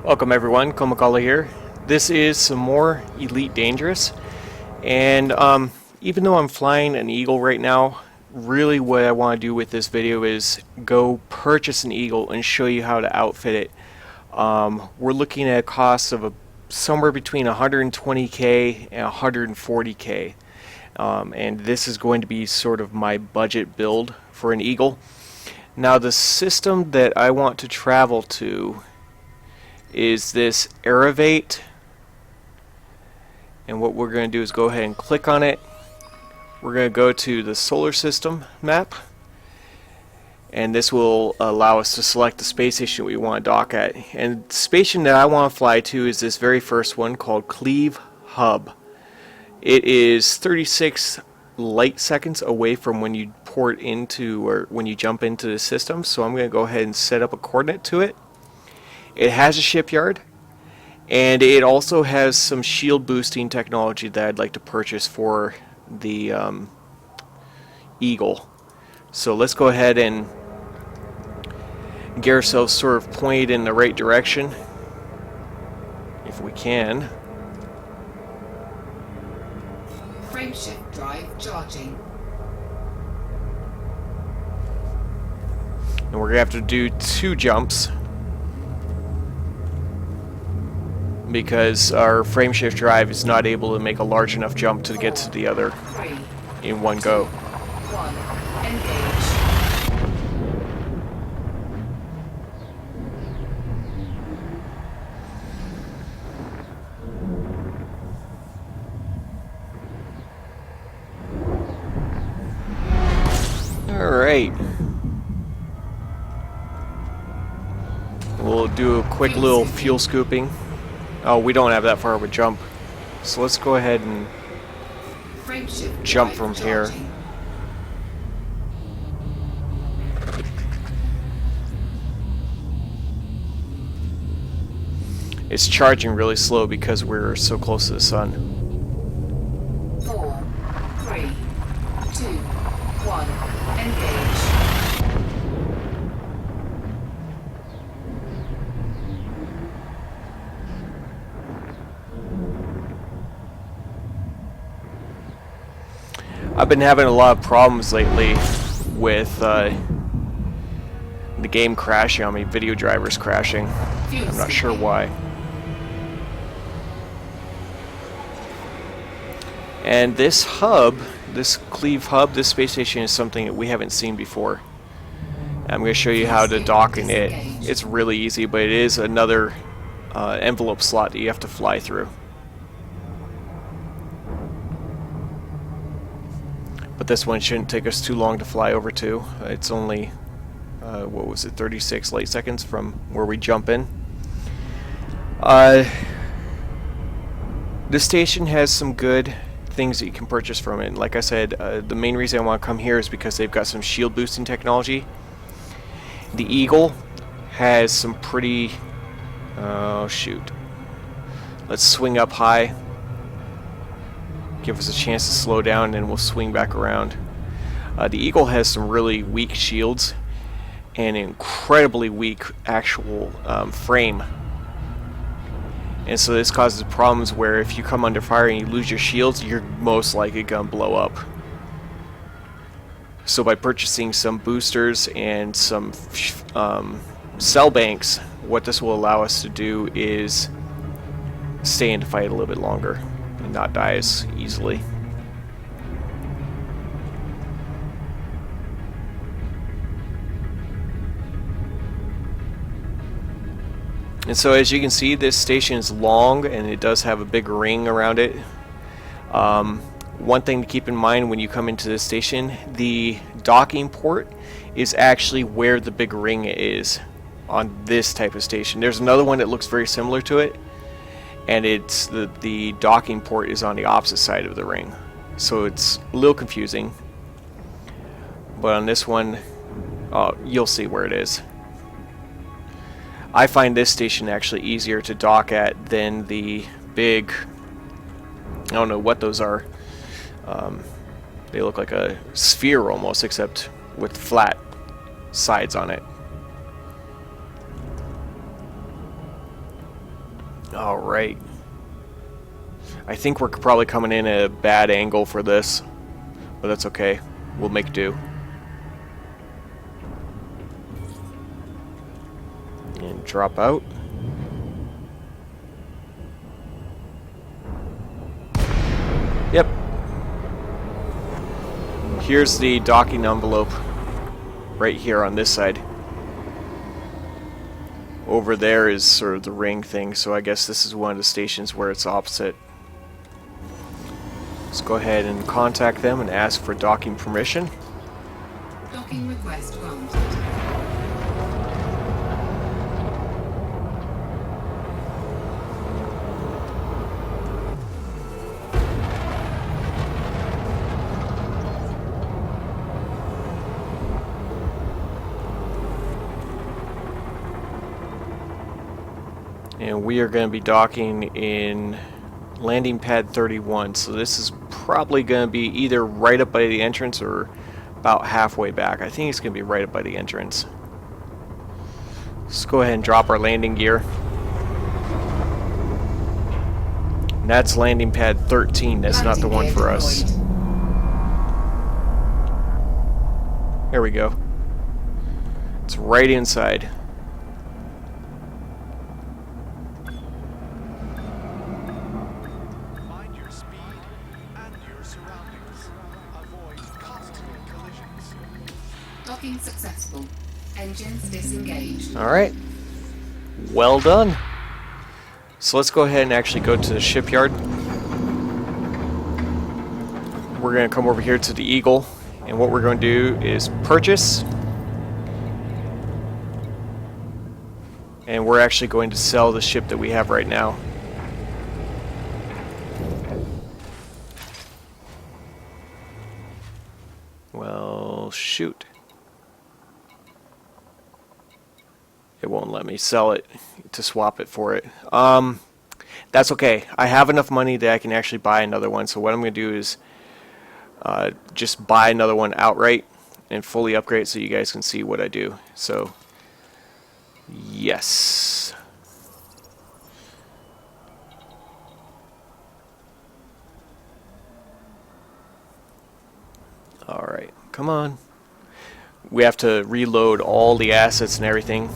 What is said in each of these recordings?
Welcome everyone, Komakala here. This is some more Elite Dangerous, and even though I'm flying an Eagle right now, really what I want to do with this video is go purchase an Eagle and show you how to outfit it. We're looking at a cost of somewhere between 120k and 140k, and this is going to be sort of my budget build for an Eagle. Now the system that I want to travel to is this Aerovate, and what we're going to do is go ahead and click on it. We're going to go to the solar system map, and this will allow us to select the space station we want to dock at. And the station that I want to fly to is this very first one called Cleve Hub. It is 36 light seconds away from when you port into, or when you jump into the system, so I'm going to go ahead and set up a coordinate to it. It has a shipyard, and it also has some shield boosting technology that I'd like to purchase for the Eagle. So let's go ahead and get ourselves sort of pointed in the right direction, if we can. Frameshift drive charging. And we're going to have to do 2 jumps, because our frameshift drive is not able to make a large enough jump to get to the other in one go. 1. Engage. Alright. We'll do a quick little fuel scooping. Oh, we don't have that far of a jump. So let's go ahead and jump from here. It's charging really slow because we're so close to the sun. 4, 3, 2, 1, engage. I've been having a lot of problems lately with the game crashing on me, video drivers crashing. I'm not sure why. And this hub, this Cleve Hub, this space station is something that we haven't seen before. I'm going to show you how to dock in it. It's really easy, but it is another envelope slot that you have to fly through. But this one shouldn't take us too long to fly over to. It's only, what was it, 36 light seconds from where we jump in. This station has some good things that you can purchase from it. And like I said, the main reason I want to come here is because they've got some shield boosting technology. The Eagle has some pretty... oh, shoot. Let's swing up high. Give us a chance to slow down, and then we'll swing back around. The Eagle has some really weak shields and incredibly weak actual frame. And so this causes problems where if you come under fire and you lose your shields, you're most likely going to blow up. So by purchasing some boosters and some cell banks, what this will allow us to do is stay in the fight a little bit longer and not die as easily. And so as you can see, this station is long and it does have a big ring around it. One thing to keep in mind when you come into this station, the docking port is actually where the big ring is on this type of station. There's another one that looks very similar to it, and it's the docking port is on the opposite side of the ring. So it's a little confusing. But on this one, you'll see where it is. I find this station actually easier to dock at than the big, I don't know what those are. They look like a sphere almost, except with flat sides on it. Alright. I think we're probably coming in at a bad angle for this, but that's okay. We'll make do. And drop out. Yep. Here's the docking envelope. Right here on this side. Over there is sort of the ring thing, so I guess this is one of the stations where it's opposite. Let's go ahead and contact them and ask for docking permission. Docking request granted. And we are going to be docking in landing pad 31, so this is probably going to be either right up by the entrance or about halfway back. I think it's going to be right up by the entrance. Let's go ahead and drop our landing gear. And that's landing pad 13, that's not the one for us. There we go. It's right inside. Docking successful. Engines disengaged. Alright. Well done. So let's go ahead and actually go to the shipyard. We're going to come over here to the Eagle, and what we're going to do is purchase. And we're actually going to sell the ship that we have right now. Well, shoot. It won't let me sell it to swap it for it. That's okay. I have enough money that I can actually buy another one. So what I'm going to do is just buy another one outright and fully upgrade it so you guys can see what I do. So, yes. Alright, come on. We have to reload all the assets and everything.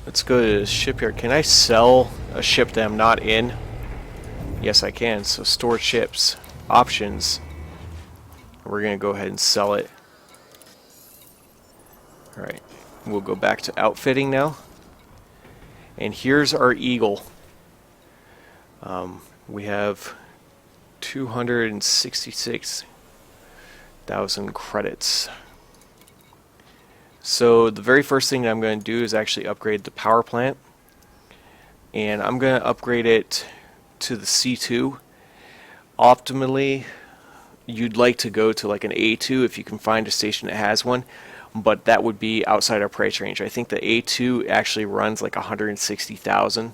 Let's go to the shipyard. Can I sell a ship that I'm not in? Yes, I can. So stored ships, options. We're going to go ahead and sell it. Alright, we'll go back to outfitting now. And here's our Eagle. We have 266,000 credits. So the very first thing that I'm going to do is actually upgrade the power plant, and I'm going to upgrade it to the C2. Optimally, you'd like to go to like an A2 if you can find a station that has one, but that would be outside our price range. I think the A2 actually runs like 160,000,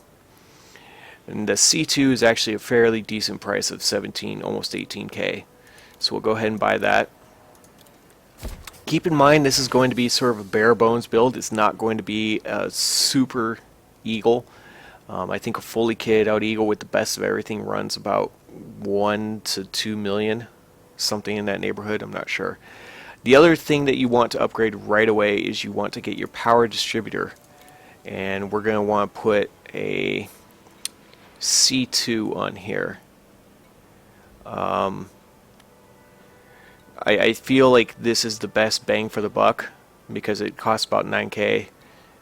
and the C2 is actually a fairly decent price of 17, almost 18K. So we'll go ahead and buy that. Keep in mind, this is going to be sort of a bare bones build. It's not going to be a super Eagle. I think a fully kitted out Eagle with the best of everything runs about 1 to 2 million, something in that neighborhood. I'm not sure. The other thing that you want to upgrade right away is you want to get your power distributor, and we're going to want to put a C2 on here. I feel like this is the best bang for the buck because it costs about 9K.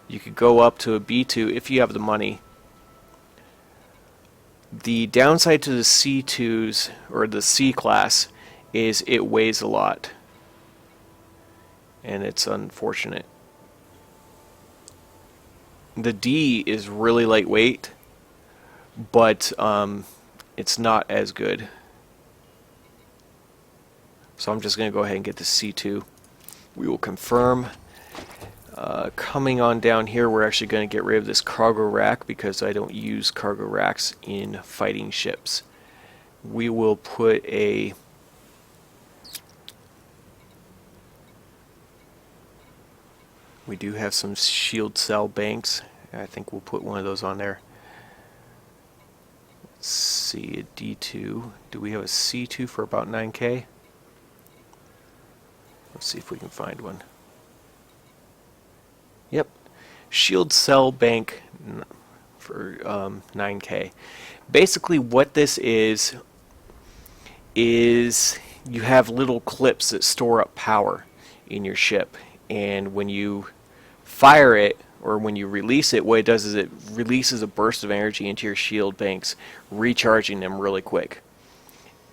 You could go up to a B2 if you have the money. The downside to the C2s or the C class is it weighs a lot, and it's unfortunate. The D is really lightweight, but it's not as good. So I'm just going to go ahead and get the C2. We will confirm. Coming on down here, we're actually going to get rid of this cargo rack because I don't use cargo racks in fighting ships. We will put a we do have some shield cell banks I think we'll put one of those on there. Let's see, a D2. Do we have a C2 for about 9K? Let's see if we can find one. Yep. Shield cell bank for 9K. Basically what this is you have little clips that store up power in your ship, and when you fire it or when you release it, what it does is it releases a burst of energy into your shield banks, recharging them really quick.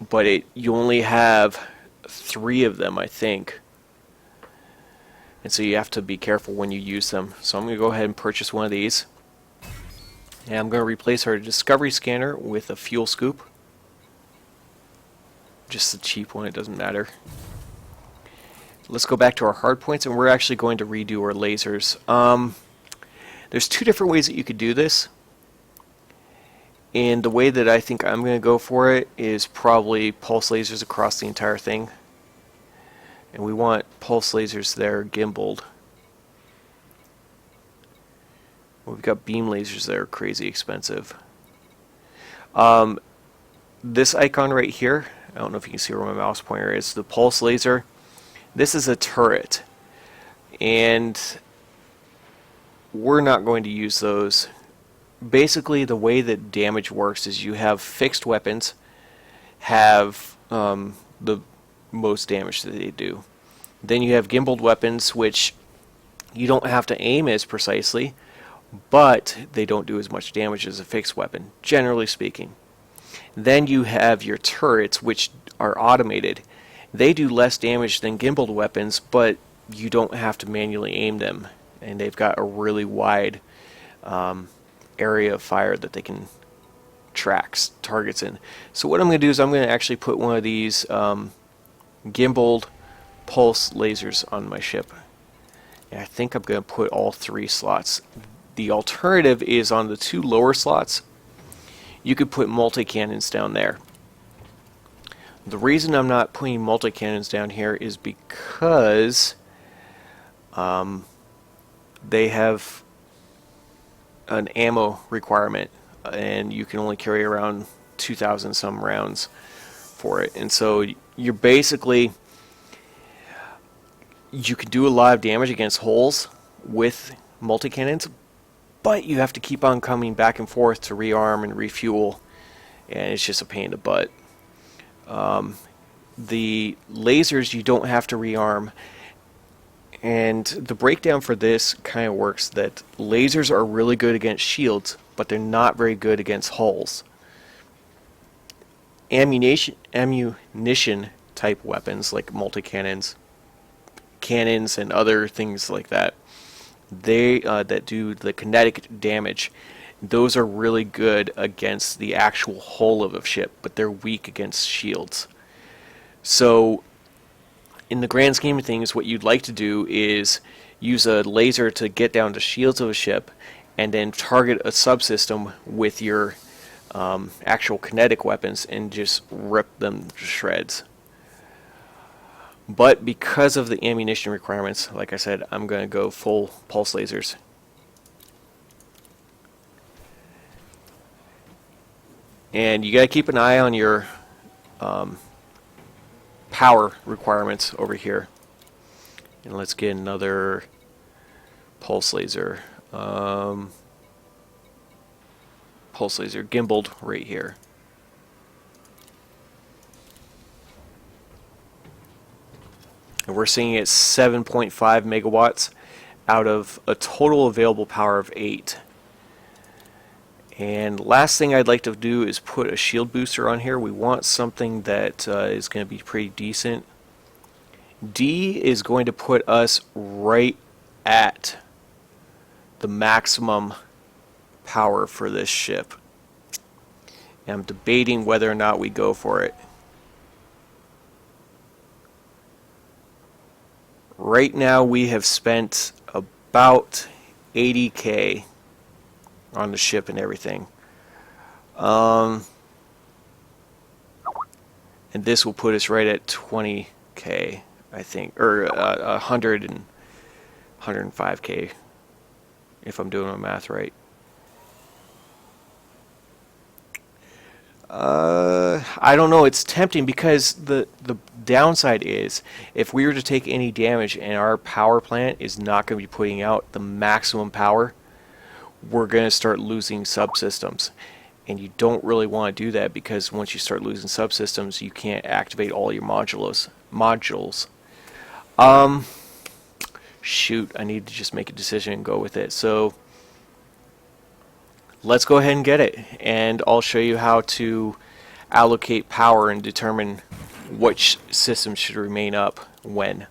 But you only have 3 of them, I think, and so you have to be careful when you use them. So I'm going to go ahead and purchase one of these, and I'm going to replace our discovery scanner with a fuel scoop. Just a cheap one, it doesn't matter. Let's go back to our hard points, and we're actually going to redo our lasers. There's 2 different ways that you could do this, and the way that I think I'm going to go for it is probably pulse lasers across the entire thing. And we want pulse lasers that are gimbaled. We've got beam lasers that are crazy expensive. This icon right here, I don't know if you can see where my mouse pointer is, the pulse laser. This is a turret, and we're not going to use those. Basically, the way that damage works is you have fixed weapons have the most damage that they do. Then you have gimbaled weapons, which you don't have to aim as precisely, but they don't do as much damage as a fixed weapon, generally speaking. Then you have your turrets, which are automated. They do less damage than gimbaled weapons, but you don't have to manually aim them, and they've got a really wide area of fire that they can track targets in. So what I'm going to do is I'm going to actually put one of these gimbaled pulse lasers on my ship. And I think I'm going to put all 3 slots. The alternative is on the 2 lower slots, you could put multi-cannons down there. The reason I'm not putting multi-cannons down here is because they have an ammo requirement, and you can only carry around 2,000 some rounds for it. And so you're basically, you can do a lot of damage against holes with multi-cannons, but you have to keep on coming back and forth to rearm and refuel, and it's just a pain in the butt. The lasers you don't have to rearm, and the breakdown for this kind of works that lasers are really good against shields, but they're not very good against hulls. Ammunition type weapons like multi-cannons, cannons, and other things like that, they that do the kinetic damage, those are really good against the actual hull of a ship, but they're weak against shields. So in the grand scheme of things, what you'd like to do is use a laser to get down to shields of a ship, and then target a subsystem with your actual kinetic weapons and just rip them to shreds. But because of the ammunition requirements, like I said, I'm going to go full pulse lasers. And you got to keep an eye on your power requirements over here. And let's get another pulse laser. Pulse laser gimbaled right here. And we're seeing it 7.5 megawatts out of a total available power of 8. And last thing I'd like to do is put a shield booster on here. We want something that is going to be pretty decent. D is going to put us right at the maximum power for this ship. And I'm debating whether or not we go for it. Right now we have spent about 80K on the ship and everything. And this will put us right at 20K, I think, or 105K. if I'm doing my math right. I don't know. It's tempting because the downside is if we were to take any damage and our power plant is not going to be putting out the maximum power, we're going to start losing subsystems. And you don't really want to do that because once you start losing subsystems, you can't activate all your modules. Shoot, I need to just make a decision and go with it. So let's go ahead and get it, and I'll show you how to allocate power and determine which systems should remain up when.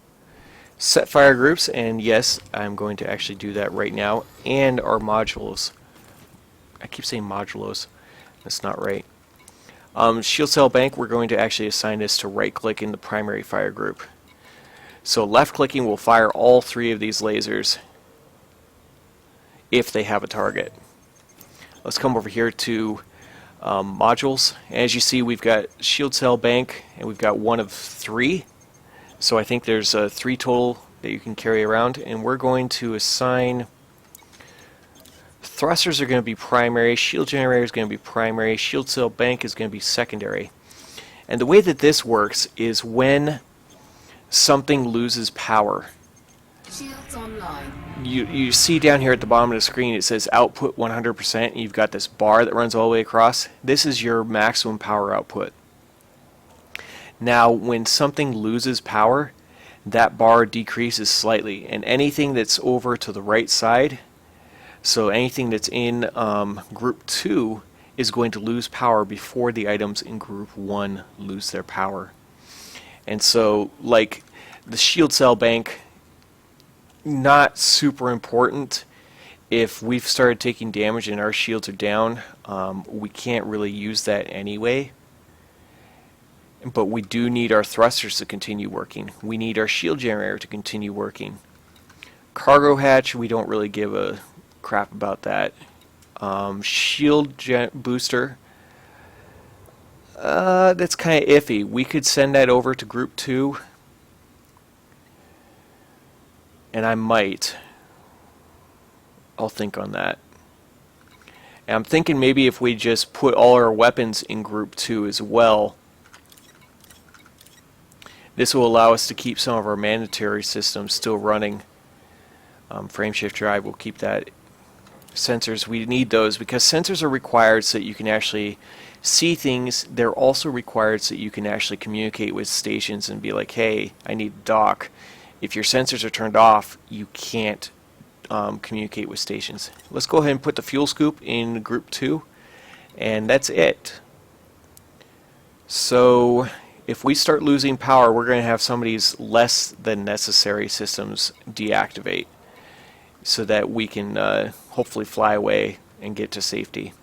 Set fire groups, and yes, I'm going to actually do that right now, and our modules. I keep saying modulos. That's not right. Shield cell bank, we're going to actually assign this to right click in the primary fire group. So left clicking will fire all 3 of these lasers if they have a target. Let's come over here to modules. As you see, we've got shield cell bank, and we've got 1 of 3. So I think there's 3 total that you can carry around, and we're going to assign thrusters are going to be primary, shield generator is going to be primary, shield cell bank is going to be secondary. And the way that this works is when something loses power, Shields online. you see down here at the bottom of the screen it says output 100%, and you've got this bar that runs all the way across. This is your maximum power output. Now when something loses power, that bar decreases slightly, and anything that's over to the right side, so anything that's in group 2 is going to lose power before the items in group 1 lose their power. And so like the shield cell bank, not super important. If we've started taking damage and our shields are down, we can't really use that anyway. But we do need our thrusters to continue working. We need our shield generator to continue working. Cargo hatch, we don't really give a crap about that. Shield booster, that's kind of iffy. We could send that over to group 2, and I might. I'll think on that. And I'm thinking maybe if we just put all our weapons in group 2 as well, this will allow us to keep some of our mandatory systems still running. Frameshift drive will keep that. Sensors, we need those because sensors are required so that you can actually see things. They're also required so that you can actually communicate with stations and be like, hey, I need to dock. If your sensors are turned off, you can't communicate with stations. Let's go ahead and put the fuel scoop in group 2, and that's it. So if we start losing power, we're going to have some of these less than necessary systems deactivate so that we can hopefully fly away and get to safety.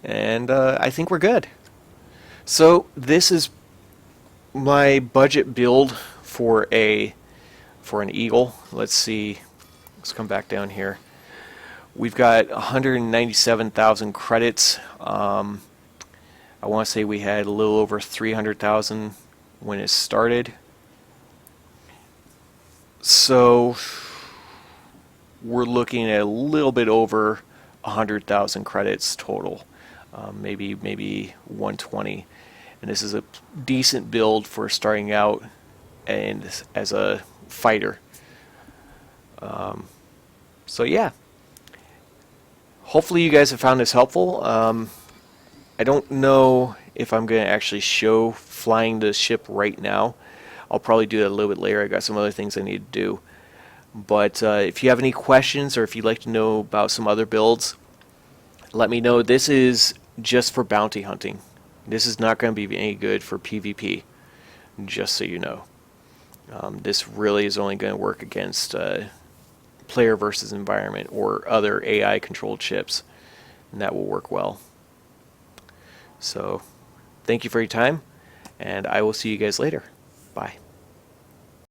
And I think we're good. So this is my budget build for an Eagle. Let's see. Let's come back down here. We've got 197,000 credits. I want to say we had a little over 300,000 when it started. So we're looking at a little bit over 100,000 credits total, maybe 120. And this is a decent build for starting out and as a fighter. So yeah, hopefully you guys have found this helpful. I don't know if I'm going to actually show flying the ship right now. I'll probably do that a little bit later. I got some other things I need to do. But if you have any questions or if you'd like to know about some other builds, let me know. This is just for bounty hunting. This is not going to be any good for PvP, just so you know. This really is only going to work against player versus environment or other AI controlled ships, and that will work well. So thank you for your time, and I will see you guys later. Bye.